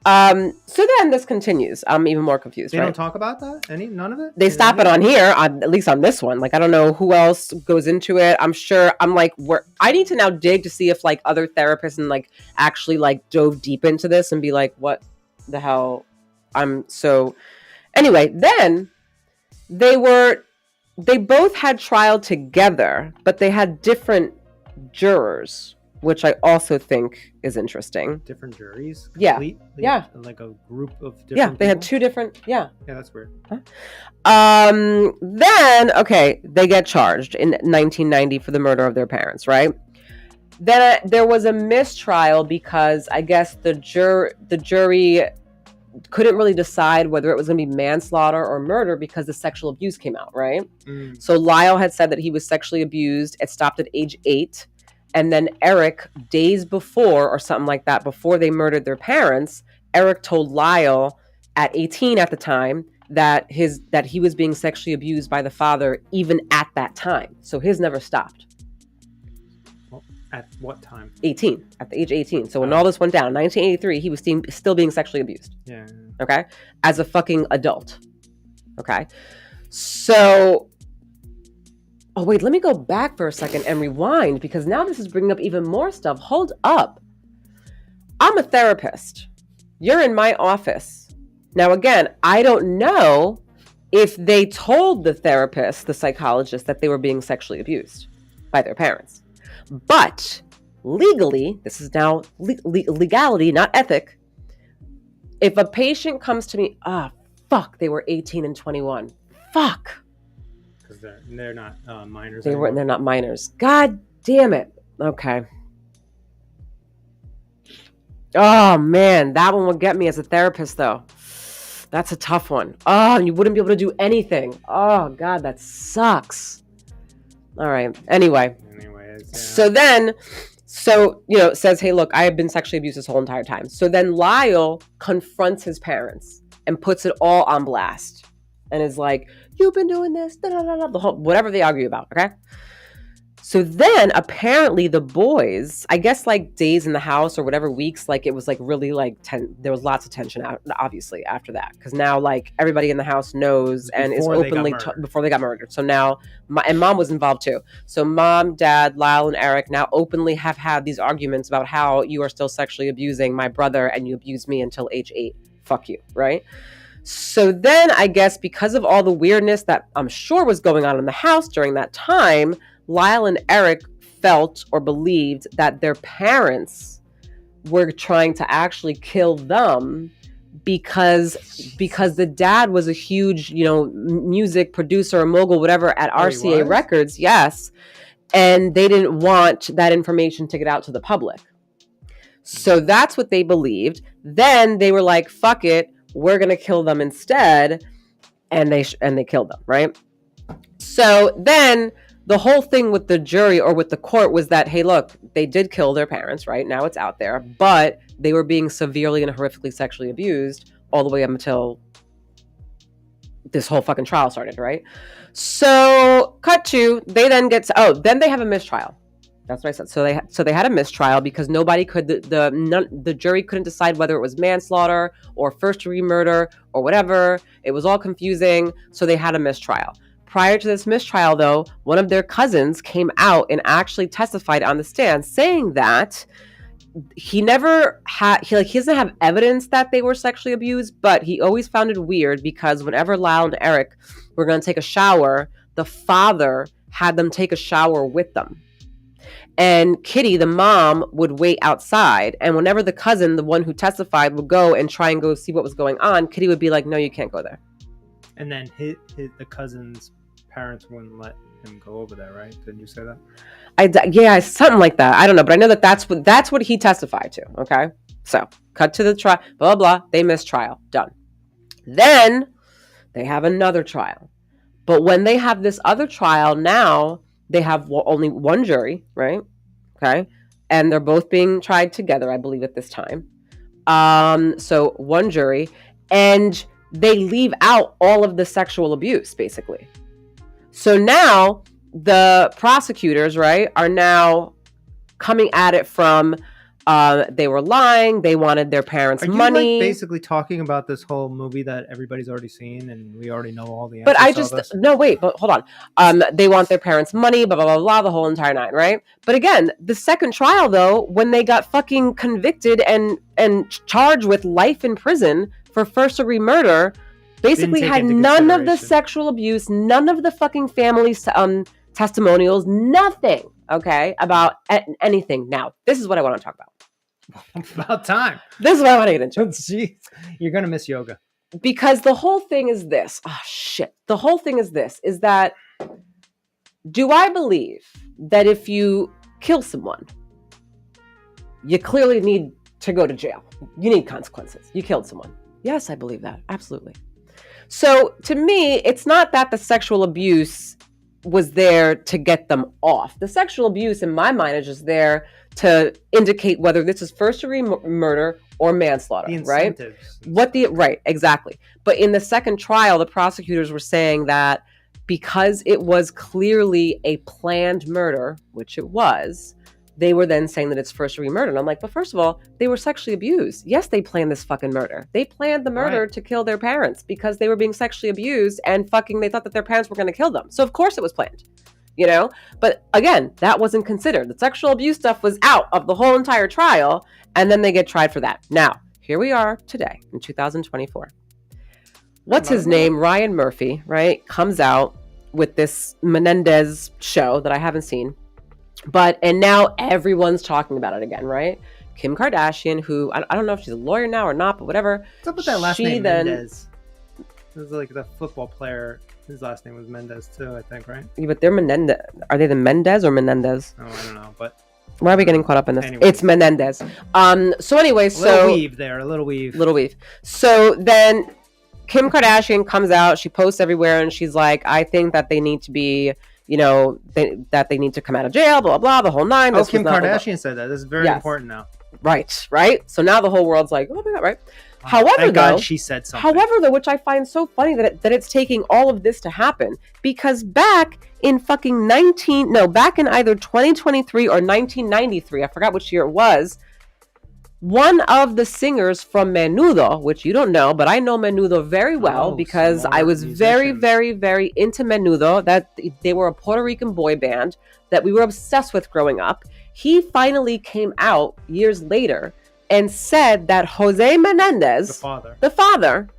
So then this continues. I'm even more confused. They don't talk about that? None of it? They stop it on here, at least on this one. Like, I don't know who else goes into it. I'm sure I need to now dig to see if like other therapists and like actually like dove deep into this and be like, what the hell? Anyway, then they both had trial together, but they had different jurors, which I also think is interesting. Different juries? Completely? Yeah. Like a group of different Yeah, they people? had two different, Yeah, that's weird. Then, okay, they get charged in 1990 for the murder of their parents, right? Then there was a mistrial because I guess the jury couldn't really decide whether it was going to be manslaughter or murder because the sexual abuse came out, right? So Lyle had said that he was sexually abused. It stopped at age 8. And then Eric, days before or something like that, before they murdered their parents, Eric told Lyle at 18 at the time that he was being sexually abused by the father even at that time. So his never stopped. Well, at what time? 18, at the age 18. So when all this went down, 1983, he was still being sexually abused. Yeah. Okay? As a fucking adult. Okay? So... Oh, wait, let me go back for a second and rewind because now this is bringing up even more stuff. Hold up. I'm a therapist. You're in my office. Now, again, I don't know if they told the therapist, the psychologist, that they were being sexually abused by their parents. But legally, this is now legality, not ethic. If a patient comes to me, fuck, they were 18 and 21. Fuck. They're not minors. They're not minors. God damn it. Okay. Oh man, that one would get me as a therapist though. That's a tough one. Oh, and you wouldn't be able to do anything. Oh God, that sucks. All right. Anyways, yeah. So says, hey, look, I have been sexually abused this whole entire time. So then Lyle confronts his parents and puts it all on blast and is like, you've been doing this, the whole, whatever they argue about, okay? So then apparently the boys, I guess like days in the house or whatever weeks, like it was like really like there was lots of tension out, obviously after that, because now like everybody in the house knows and is openly before they got murdered. So now and mom was involved too. So mom, dad, Lyle, and Eric now openly have had these arguments about how you are still sexually abusing my brother and you abused me until age 8. Fuck you, right? So then I guess because of all the weirdness that I'm sure was going on in the house during that time, Lyle and Eric felt or believed that their parents were trying to actually kill them because the dad was a huge, music producer or mogul, whatever, at RCA Records. Yes. And they didn't want that information to get out to the public. So that's what they believed. Then they were like, fuck it, we're going to kill them instead. And they killed them, right? So then the whole thing with the jury or with the court was that, hey, look, they did kill their parents, right? Now it's out there, but they were being severely and horrifically sexually abused all the way up until this whole fucking trial started, right? So cut to, they then then they have a mistrial. That's what I said. So they had a mistrial because nobody could, the jury couldn't decide whether it was manslaughter or first-degree murder or whatever. It was all confusing. So they had a mistrial. Prior to this mistrial, though, one of their cousins came out and actually testified on the stand saying that he never had, he doesn't have evidence that they were sexually abused, but he always found it weird because whenever Lyle and Eric were going to take a shower, the father had them take a shower with them. And Kitty, the mom, would wait outside. And whenever the cousin, the one who testified, would go and try and go see what was going on, Kitty would be like, no, you can't go there. And then the cousin's parents wouldn't let him go over there, right? Didn't you say that? Yeah, something like that. I don't know, but I know that that's what he testified to. Okay, so cut to the trial. Blah blah blah. They missed trial. Done. Then they have another trial, but when they have this other trial, now they have only one jury, right? Okay, and they're both being tried together, I believe, at this time. So one jury, and they leave out all of the sexual abuse, basically. So now the prosecutors, right, are now coming at it from they were lying, they wanted their parents' money. Like basically talking about this whole movie that everybody's already seen and we already know all the answers. But I just no wait, but hold on. They want their parents' money, blah blah blah blah, the whole entire nine, right? But again, the second trial though, when they got fucking convicted and charged with life in prison for first-degree murder, basically had none of the sexual abuse, none of the fucking family's testimonials, nothing, okay, about anything. Now, this is what I want to talk about. About time. This is what I want to get into. Jeez. You're going to miss yoga. Because the whole thing is this. Oh, shit. The whole thing is this, is that do I believe that if you kill someone, you clearly need to go to jail? You need consequences. You killed someone. Yes, I believe that. Absolutely. So to me, it's not that the sexual abuse was there to get them off. The sexual abuse in my mind is just there to indicate whether this is first-degree murder or manslaughter, right? Right, exactly. But in the second trial, the prosecutors were saying that because it was clearly a planned murder, which it was, they were then saying that it's first-degree murder. And I'm like, but first of all, they were sexually abused. Yes, they planned this fucking murder. They planned the murder to kill their parents because they were being sexually abused and they thought that their parents were going to kill them. So of course it was planned, But again, that wasn't considered. The sexual abuse stuff was out of the whole entire trial, and then they get tried for that. Now, here we are today in 2024. What's his name? Ryan Murphy, right? Comes out with this Menendez show that I haven't seen. And now everyone's talking about it again, right? Kim Kardashian, who I don't know if she's a lawyer now or not, but whatever. What's up with that last name, Mendez? It was like the football player. His last name was Mendez too, I think, right? Yeah, but they're Menendez. Are they the Mendez or Menendez? Oh, I don't know, but why are we getting caught up in this? Anyway. It's Menendez. So anyway, a little weave. So then Kim Kardashian comes out. She posts everywhere, and she's like, "I think that they need to be." That they need to come out of jail, blah, blah, the whole nine. Kim Kardashian said that. This is very important now. Right. So now the whole world's like, oh my God, right? However, God, she said something. However, though, which I find so funny that it's taking all of this to happen, because back in back in either 2023 or 1993, I forgot which year it was, one of the singers from Menudo, which you don't know, but I know Menudo very well because I was very, very, very into Menudo. That they were a Puerto Rican boy band that we were obsessed with growing up. He finally came out years later and said that Jose Menendez, the father,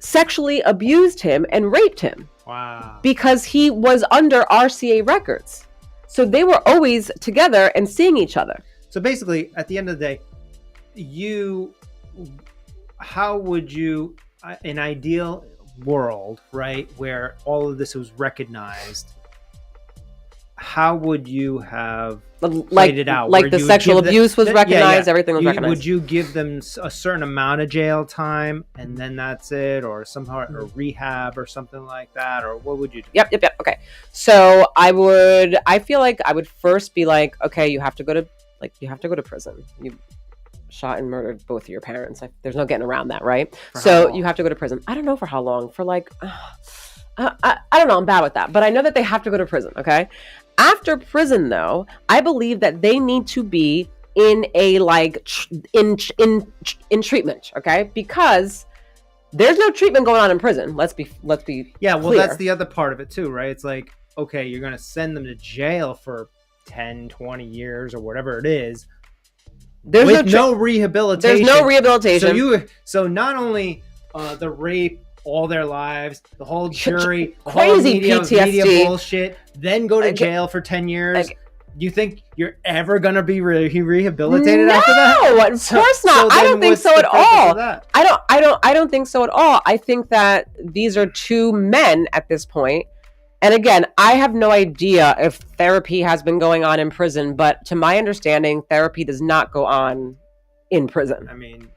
sexually abused him and raped him. Wow. Because he was under RCA records. So they were always together and seeing each other. So basically, at the end of the day, how would you, an ideal world, right, where all of this was recognized, how would you have played it out? Like the sexual abuse was recognized, everything was recognized. Would you give them a certain amount of jail time and then that's it, or somehow or rehab or something like that, or what would you do? Yep. Okay. So I feel like I would first be like, okay, you have to go to prison. You shot and murdered both of your parents. There's no getting around that, right? So you have to go to prison. I don't know for how long. For like, I don't know. I'm bad with that, but I know that they have to go to prison. Okay. After prison, though, I believe that they need to be in a in treatment. Okay, because there's no treatment going on in prison. Let's be yeah. Well, clear. That's the other part of it too, right? It's like, okay, you're going to send them to jail for 10, 20 years or whatever it is. There's no rehabilitation. There's no rehabilitation. So not only the rape all their lives, the whole jury, crazy media bullshit, then go to jail for 10 years. You think you're ever gonna be rehabilitated after that? No, of course not. I don't think so at all. I don't think so at all. I think that these are two men at this point. And again, I have no idea if therapy has been going on in prison, but to my understanding, therapy does not go on in prison. I mean,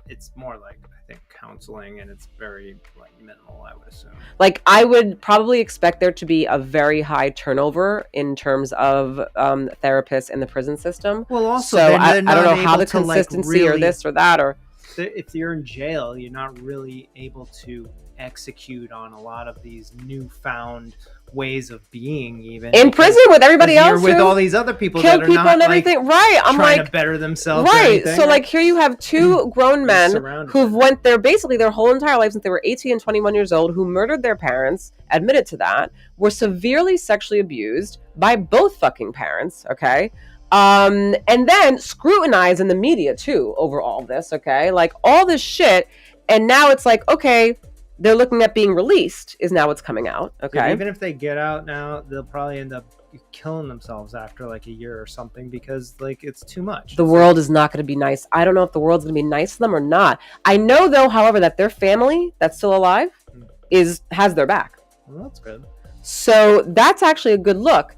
it's more like, I think, counseling, and it's very minimal, I would assume. Like, I would probably expect there to be a very high turnover in terms of therapists in the prison system. Well, also, so I don't know how the consistency or this or that, or if you're in jail, you're not really able to execute on a lot of these newfound ways of being, even in prison with everybody else. You're with all these other people kill that are people not and everything, right? I'm trying to better themselves, right? So here you have two grown men who've went there basically their whole entire life since they were 18 and 21 years old, who murdered their parents, admitted to that, were severely sexually abused by both fucking parents. Okay. And then scrutinized in the media too over all this. Okay. Like all this shit. And now it's like, okay, they're looking at being released is now what's coming out. Okay. Yeah, even if they get out now, they'll probably end up killing themselves after a year or something, because it's too much. The world is not going to be nice. I don't know if the world's going to be nice to them or not. I know though, however, that their family that's still alive has their back. Well, that's good. So that's actually a good look.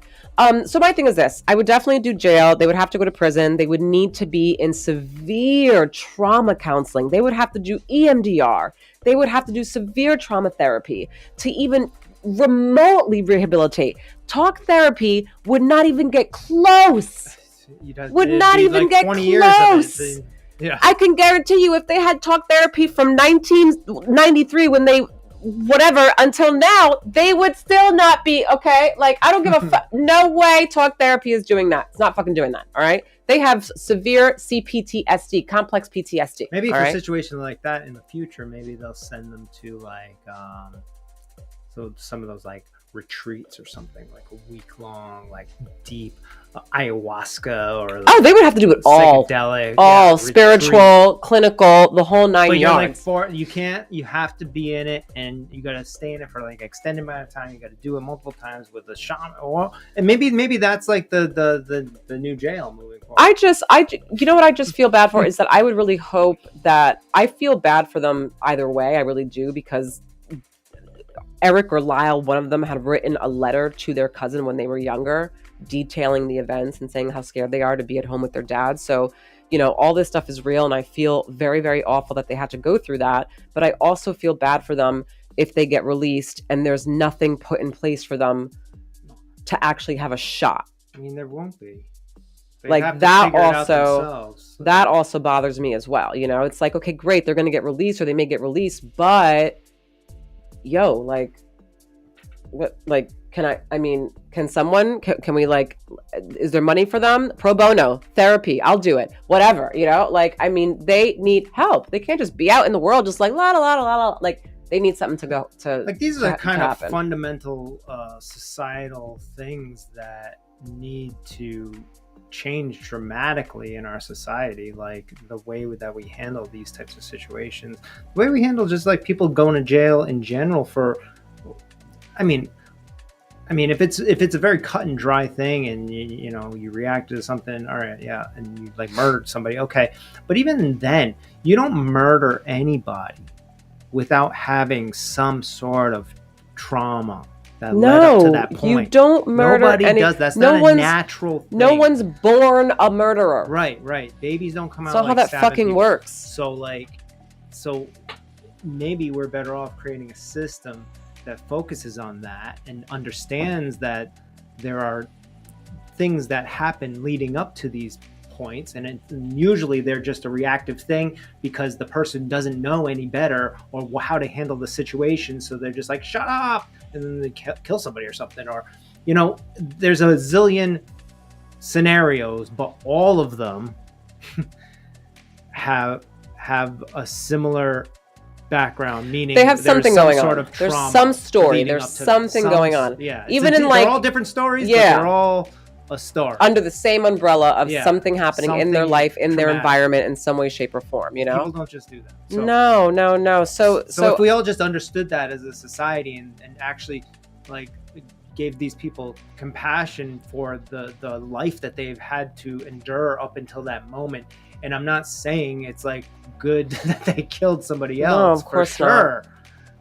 So my thing is this, I would definitely do jail. They would have to go to prison. They would need to be in severe trauma counseling. They would have to do EMDR. They would have to do severe trauma therapy to even remotely rehabilitate. Talk therapy would not even get close. Would not even get close. Yeah. I can guarantee you if they had talk therapy from 1993 when they whatever until now, they would still not be okay. I don't give a fuck. No way talk therapy is doing that. It's not fucking doing that. All right. They have severe CPTSD, complex PTSD. Maybe for a situation like that in the future, maybe they'll send them to so some of those retreats or something, a week long, deep ayahuasca or they would have to do it all psychedelic, spiritual, retreat. Clinical, the whole nine yards. You have to be in it, and you got to stay in it for extended amount of time. You got to do it multiple times with the shaman, and maybe that's the new jail moving forward. You know what I just feel bad for is that I would really hope that I feel bad for them either way. I really do, because Eric or Lyle, one of them, had written a letter to their cousin when they were younger, detailing the events and saying how scared they are to be at home with their dad. So, all this stuff is real, and I feel very, very awful that they had to go through that. But I also feel bad for them if they get released and there's nothing put in place for them to actually have a shot. I mean, there won't be. That also bothers me as well. It's okay, great, they're going to get released, or they may get released, but can someone, can we is there money for them? Pro bono, therapy, I'll do it, whatever, they need help. They can't just be out in the world just la la la la la. They need something to go to. These are the kind of fundamental societal things that need to changed dramatically in our society, like the way that we handle these types of situations, the way we handle just like people going to jail in general for, I mean, if it's a very cut and dry thing, and you know, you react to something, all right, yeah, and you like murdered somebody, okay, but even then, you don't murder anybody without having some sort of trauma that led up to that point. You don't murder. Nobody does. That's not a natural thing. No one's born a murderer. Right. Babies don't come out. That's not how that fucking people. works. So maybe we're better off creating a system that focuses on that and understands that there are things that happen leading up to these points, and usually they're just a reactive thing because the person doesn't know any better or how to handle the situation, so they're just like, shut up, and then they kill somebody or something. Or, you know, there's a zillion scenarios, but all of them have a similar background, meaning they have something going on. Sort of there's some story. There's something going on. Yeah, even in like they're all different stories. Yeah, but they're all a story under the same umbrella of something happening in their life, in their environment, in some way, shape, or form. You know, people don't just do that. So, no. So if we all just understood that as a society and actually like gave these people compassion for the life that they've had to endure up until that moment. And I'm not saying it's like good that they killed somebody else. No, of course for sure. Not.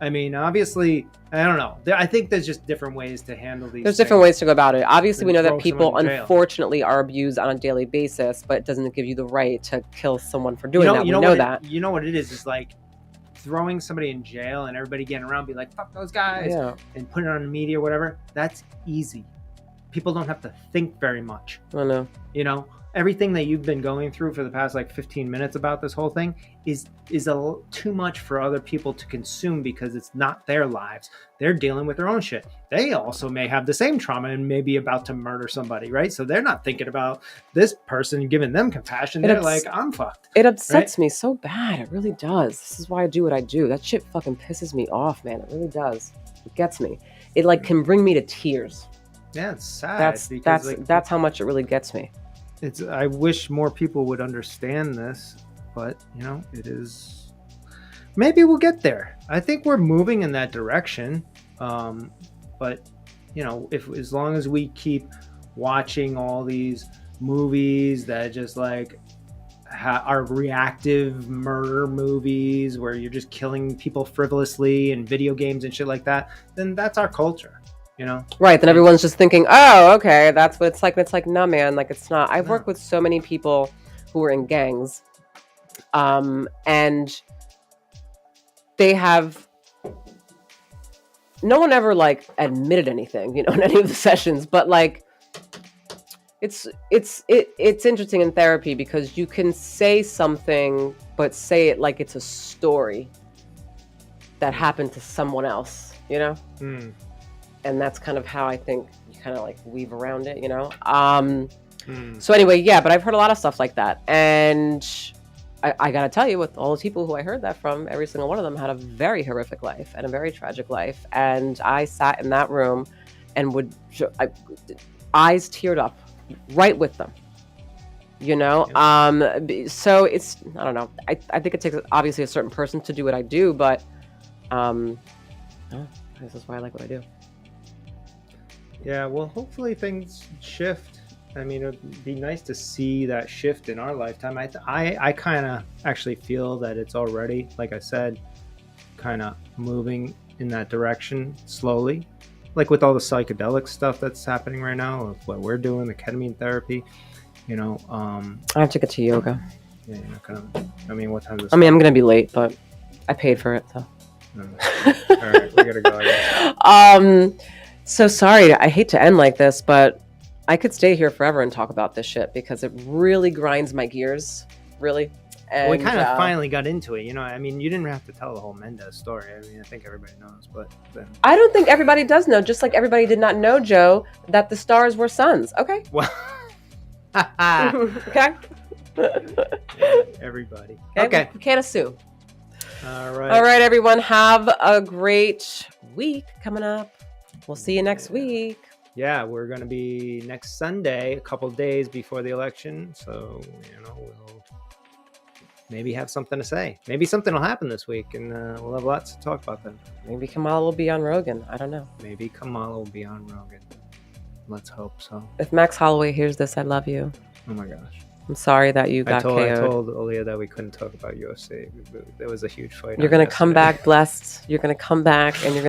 I mean, obviously, I don't know. I think there's just different ways to handle these. There's different ways to go about it. Obviously, we know that people unfortunately are abused on a daily basis, but it doesn't give you the right to kill someone for doing that. We know that. You know what it is like throwing somebody in jail and everybody getting around be like, fuck those guys, and putting it on the media or whatever. That's easy. People don't have to think very much. I know. You know, everything that you've been going through for the past like 15 minutes about this whole thing is too much for other people to consume because it's not their lives. They're dealing with their own shit. They also may have the same trauma and may be about to murder somebody, right? So they're not thinking about this person and giving them compassion. They're like, I'm fucked. It upsets me so bad. It really does. This is why I do what I do. That shit fucking pisses me off, man. It really does. It gets me. It like can bring me to tears. Yeah, it's sad. That's how much it really gets me. I wish more people would understand this, but you know, it is. Maybe we'll get there. I think we're moving in that direction. But you know, as long as we keep watching all these movies that just like are reactive murder movies where you're just killing people frivolously and video games and shit like that, then that's our culture. You know, right? Then everyone's just thinking, "Oh, okay, that's what it's like." And it's like, no, man, like it's not. I've worked with so many people who were in gangs, and they have no one ever like admitted anything, you know, in any of the sessions. But like, it's interesting in therapy because you can say something, but say it like it's a story that happened to someone else, you know. And that's kind of how I think you kind of like weave around it, you know? So anyway, yeah, but I've heard a lot of stuff like that. And I got to tell you, with all the people who I heard that from, every single one of them had a very horrific life and a very tragic life. And I sat in that room and eyes teared up right with them, you know? So it's, I don't know. I think it takes obviously a certain person to do what I do, but this is why I like what I do. Yeah, well, hopefully things shift. I mean, it'd be nice to see that shift in our lifetime. I kind of actually feel that it's already, like I said, kind of moving in that direction slowly. Like with all the psychedelic stuff that's happening right now, of what we're doing, the ketamine therapy, you know. I have to get to yoga. Yeah, you're not gonna. I mean, what time is it? I mean, I'm gonna be late, but I paid for it, so. All right, we gotta go. Yeah. So sorry, I hate to end like this, but I could stay here forever and talk about this shit because it really grinds my gears, really. And we kind of finally got into it, you know. I mean, you didn't have to tell the whole Mendez story. I mean, I think everybody knows, but then... I don't think everybody does know, just like everybody did not know, Joe, that the stars were suns, okay? Well... Okay? Yeah, everybody. Okay. We can't assume. All right. All right, everyone. Have a great week coming up. We'll see you next week. yeah, we're going to be next Sunday, a couple days before the election. So, we'll maybe have something to say. Maybe something will happen this week, and we'll have lots to talk about then. Maybe Kamala will be on Rogan. I don't know. Maybe Kamala will be on Rogan. Let's hope so. If Max Holloway hears this, I love you. Oh my gosh. I'm sorry that you got KO'd. I told Aaliyah that we couldn't talk about UFC. There was a huge fight. You're going to come back blessed. You're going to come back and you're